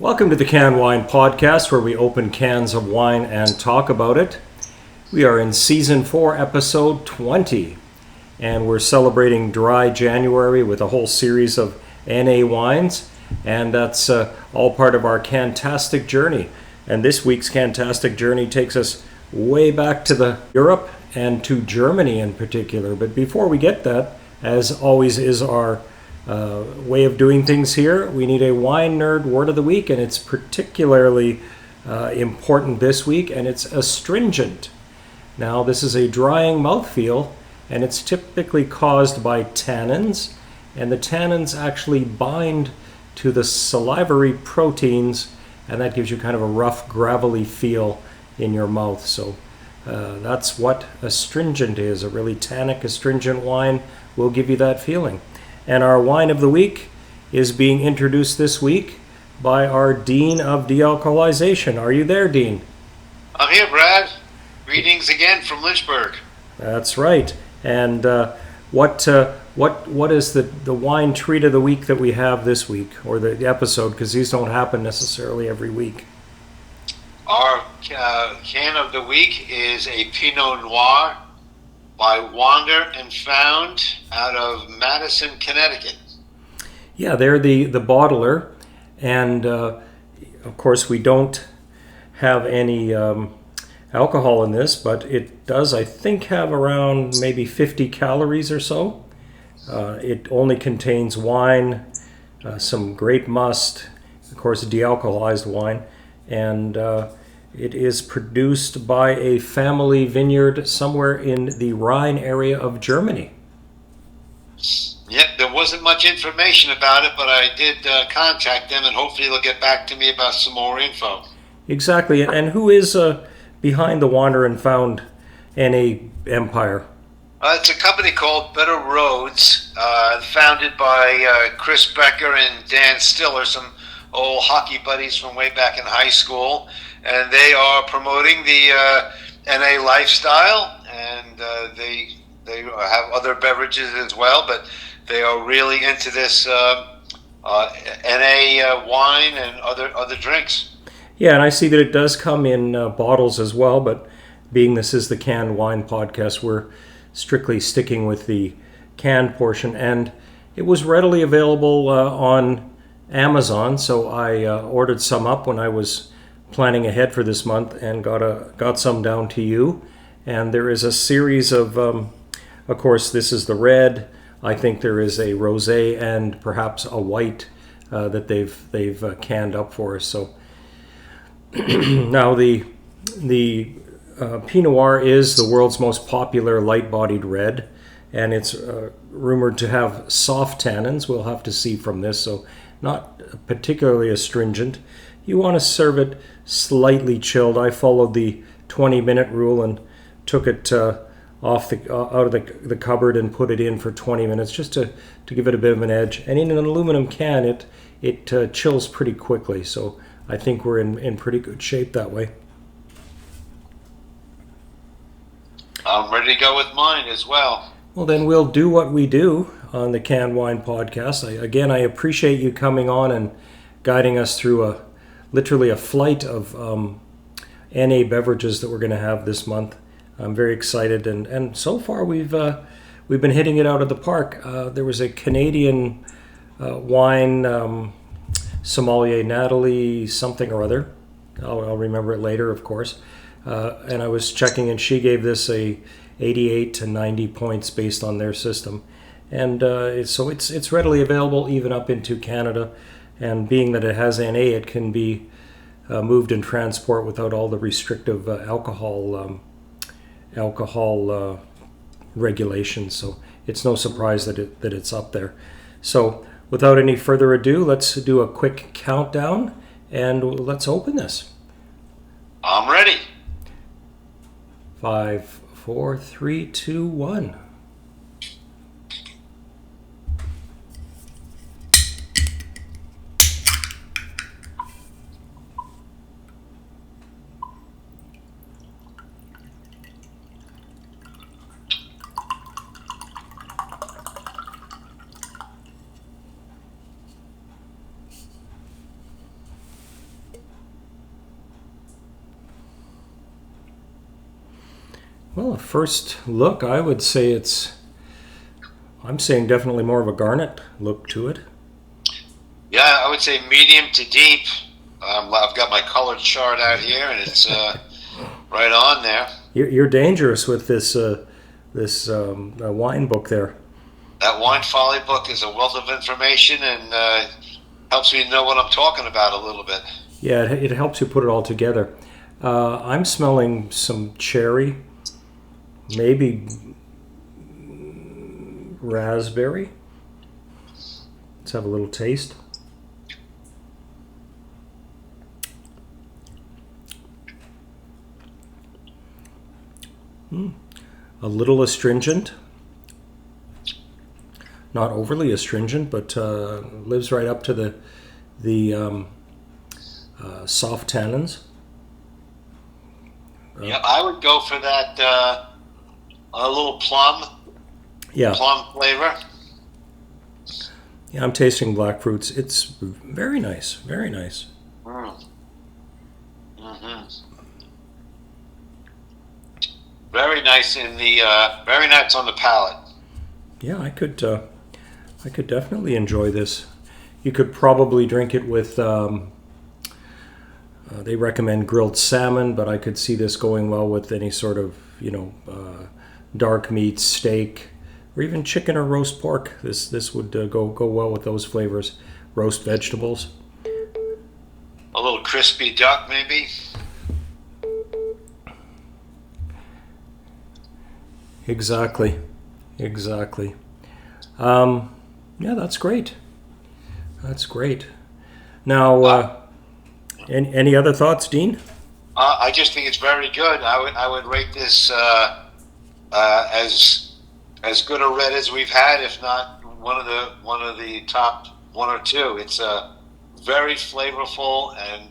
Welcome to the Can Wine Podcast, where we open cans of wine and talk about it. We are in Season 4, Episode 20, and we're celebrating Dry January with a whole series of NA wines, and that's all part of our Cantastic journey. And this week's Cantastic journey takes us way back to Europe and to Germany in particular. But before we get that, as always is our way of doing things here, we need a wine nerd word of the week, and it's particularly important this week, and it's astringent. Now, this is a drying mouthfeel, and it's typically caused by tannins, and the tannins actually bind to the salivary proteins, and that gives you kind of a rough, gravelly feel in your mouth. So that's what astringent is. A really tannic, astringent wine will give you that feeling. And our wine of the week is being introduced this week by our Dean of Dealcoholization. Are you there, Dean? I'm here, Brad. Greetings again from Lynchburg. That's right. And what is the wine treat of the week that we have this week, or the episode, because these don't happen necessarily every week? Our can of the week is a Pinot Noir by Wander and Found out of Madison, Connecticut. Yeah, they're the bottler, and of course we don't have any alcohol in this, but it does, I think, have around maybe 50 calories or so. It only contains wine, some grape must, of course de-alcoholized wine, and it is produced by a family vineyard somewhere in the Rhine area of Germany. Yep, there wasn't much information about it, but I did contact them, and hopefully they'll get back to me about some more info. Exactly, and who is behind the Wander and Found NA empire? It's a company called Better Roads, founded by Chris Becker and Dan Stiller, some old hockey buddies from way back in high school. And they are promoting the NA lifestyle, and they have other beverages as well, but they are really into this NA wine and other drinks. Yeah, and I see that it does come in bottles as well, but being this is the Canned Wine Podcast, we're strictly sticking with the canned portion, and it was readily available on Amazon, so I ordered some up when I was planning ahead for this month, and got some down to you. And there is a series of course, this is the red. I think there is a rosé and perhaps a white that they've canned up for us. So now the Pinot Noir is the world's most popular light-bodied red, and it's rumored to have soft tannins. We'll have to see from this, so not particularly astringent. You want to serve it slightly chilled. I followed the 20-minute rule and took it out of the cupboard and put it in for 20 minutes just to give it a bit of an edge. And in an aluminum can, it chills pretty quickly. So I think we're in pretty good shape that way. I'm ready to go with mine as well. Well, then we'll do what we do on the Canned Wine Podcast. I appreciate you coming on and guiding us through literally a flight of NA beverages that we're going to have this month. I'm very excited, and so far we've been hitting it out of the park. There was a Canadian wine sommelier, Natalie something or other. I'll remember it later, of course. And I was checking, and she gave this a 88 to 90 points based on their system, and so it's readily available even up into Canada. And being that it has NA, it can be moved in transport without all the restrictive alcohol regulations. So it's no surprise that it's up there. So without any further ado, let's do a quick countdown and let's open this. I'm ready. 5, 4, 3, 2, 1. Well, first look, I would say I'm saying definitely more of a garnet look to it. Yeah, I would say medium to deep. I've got my colored chart out here, and it's right on there. You're dangerous with this wine book there. That Wine Folly book is a wealth of information and helps me know what I'm talking about a little bit. Yeah, it helps you put it all together. I'm smelling some cherry, maybe raspberry. Let's have a little taste. A little astringent. Not overly astringent, but lives right up to the soft tannins. Yeah, I would go for that a little plum. Yeah. Plum flavor. Yeah, I'm tasting black fruits. It's very nice, very nice. Mm. Mm-hmm. Very nice very nice on the palate. Yeah, I could definitely enjoy this. You could probably drink it with. They recommend grilled salmon, but I could see this going well with any sort of dark meat, steak, or even chicken or roast pork. This would go well with those flavors. Roast vegetables. A little crispy duck, maybe. Exactly. Yeah, that's great. That's great. Now, any other thoughts, Dean? I just think it's very good. I would rate this as good a red as we've had, if not one of the top one or two. It's very flavorful and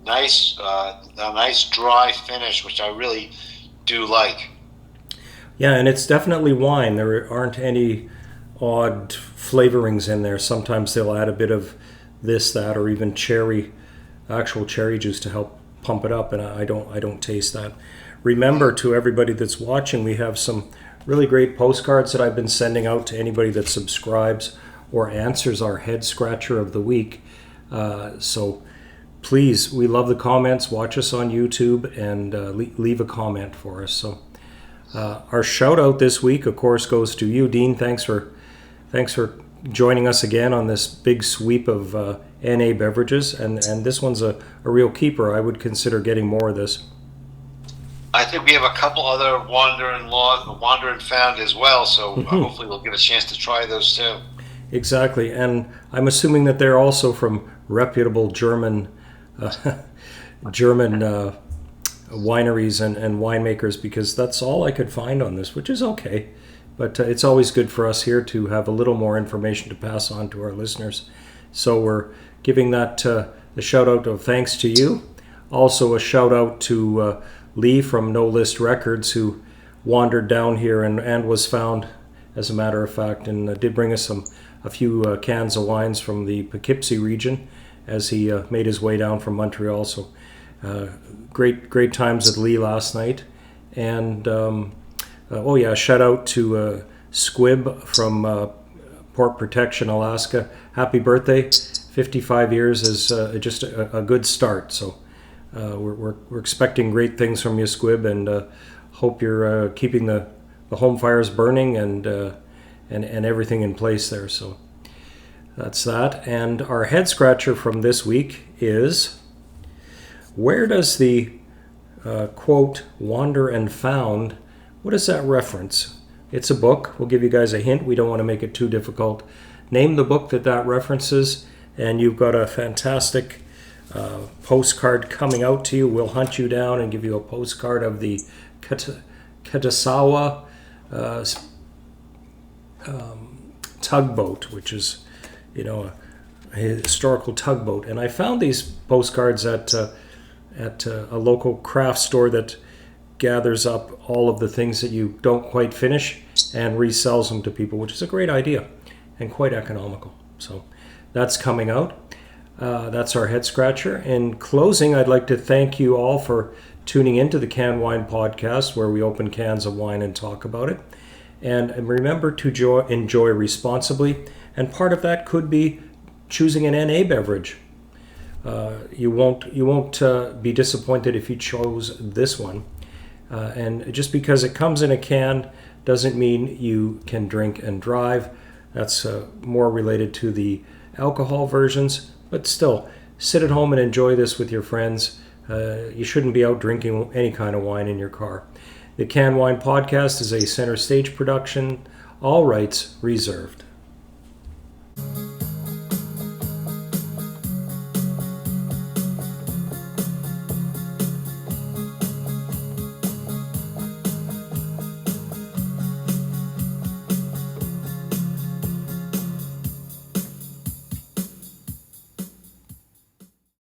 nice, a nice dry finish, which I really do like. Yeah, and it's definitely wine. There aren't any odd flavorings in there. Sometimes they'll add a bit of this, that, or even actual cherry juice to help pump it up, and I don't taste that. Remember, to everybody that's watching, we have some really great postcards that I've been sending out to anybody that subscribes or answers our head scratcher of the week. So please, we love the comments. Watch us on YouTube and leave a comment for us. So our shout out this week, of course, goes to you, Dean. Thanks for joining us again on this big sweep of NA beverages, and this one's a real keeper. I would consider getting more of this. I think we have a couple other wander and found as well, so hopefully we'll get a chance to try those too. Exactly, and I'm assuming that they're also from reputable German wineries and winemakers, because that's all I could find on this, which is okay. But it's always good for us here to have a little more information to pass on to our listeners. So we're giving that a shout out of thanks to you. Also a shout out to Lee from No List Records, who wandered down here and was found, as a matter of fact, and did bring us a few cans of wines from the Poughkeepsie region as he made his way down from Montreal. So great times at Lee last night. And shout out to Squib from Port Protection, Alaska. Happy birthday. 55 years is just a good start. So we're expecting great things from you, Squib, and hope you're keeping the home fires burning and everything in place there. So that's that. And our head scratcher from this week is, where does the quote, wander and found, what does that reference? It's a book. We'll give you guys a hint. We don't want to make it too difficult. Name the book that references, and you've got a fantastic postcard coming out to you. We'll hunt you down and give you a postcard of the Katasawa tugboat, which is, a historical tugboat. And I found these postcards at a local craft store that gathers up all of the things that you don't quite finish and resells them to people, which is a great idea and quite economical. So that's coming out. That's our head scratcher. In closing, I'd like to thank you all for tuning into the Can Wine Podcast, where we open cans of wine and talk about it. And remember to enjoy responsibly, and part of that could be choosing an NA beverage. You won't be disappointed if you chose this one. And just because it comes in a can doesn't mean you can drink and drive. That's more related to the alcohol versions. But still, sit at home and enjoy this with your friends. You shouldn't be out drinking any kind of wine in your car. The Can Wine Podcast is a Center Stage production. All rights reserved.